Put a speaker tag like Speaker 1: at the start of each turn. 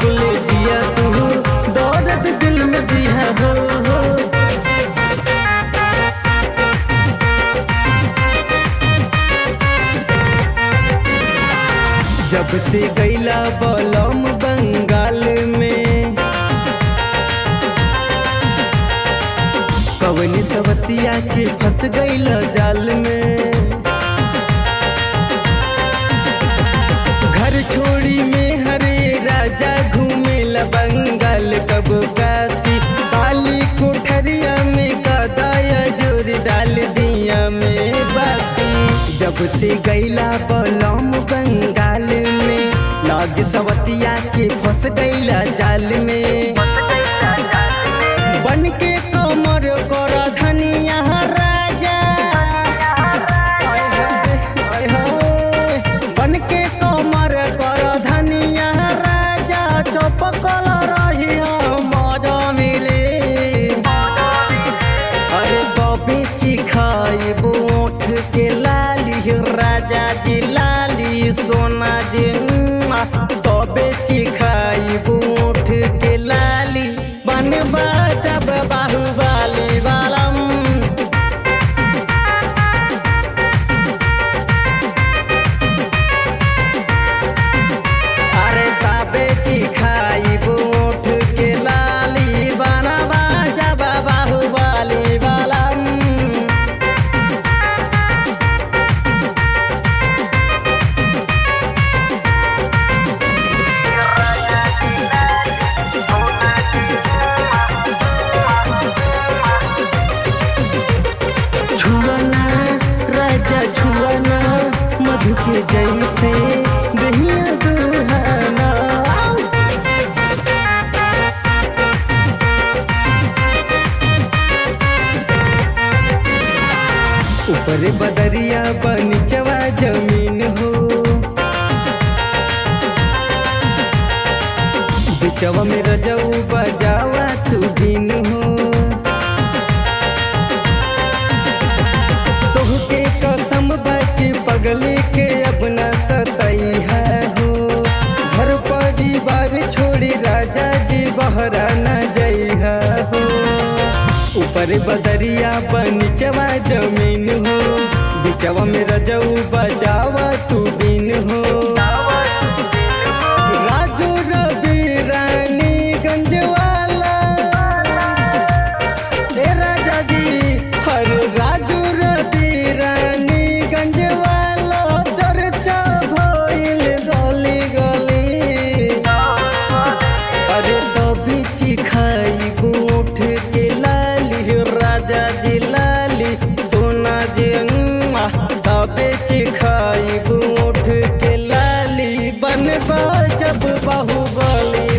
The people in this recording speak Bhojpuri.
Speaker 1: कबले जिया तू दौलत दिल में दिया हो। जब से गैला बलम बंगाल में कवनी सवतिया के फंस गैला जाल में। घर छोड़ी में हरे राजा घूमेला बंगाल कब काशी काली कोठरिया में कदाया जोरी डाल दिया में बाती। जब से गैला बलम बंगाल में लाग सवतिया के फंस गैला जाल में। बन के कमर कर धनिया राजा बन के कमर कर धनिया राजा चपकल रही मजा मिले। अरे बबी चिखाई बोठ के लाली राजा जी लाली सोना जी तबे चिखाई बोठ के लाली बनबा जब बाहुबली वालम। अरे तबे चिखाई बोठ के लाली बनबा जब बाहुबली वालम। छुआना राजा छुआना मधु के जैसे दहिया दुहाना। ऊपर बदरिया बनीचवा जमीन हो बिचवा में रजऊ बजावा तू दिन हो। पगले के अपना सताई है हो घर परिवार छोड़ी राजा जी बहरा न जई है हो। ऊपर बदरिया बनीचवा जमीन हो बिचवा में रजऊ बजावा तू बिन हो। राजू रवि रानी गंज वाला राजा जी हर राजू रवि रानी गंज चिखाई गोठ के लाली राजा जी लाली सोना जी तबे चिखाई गोठ के लाली बनबा जब बाहुबली।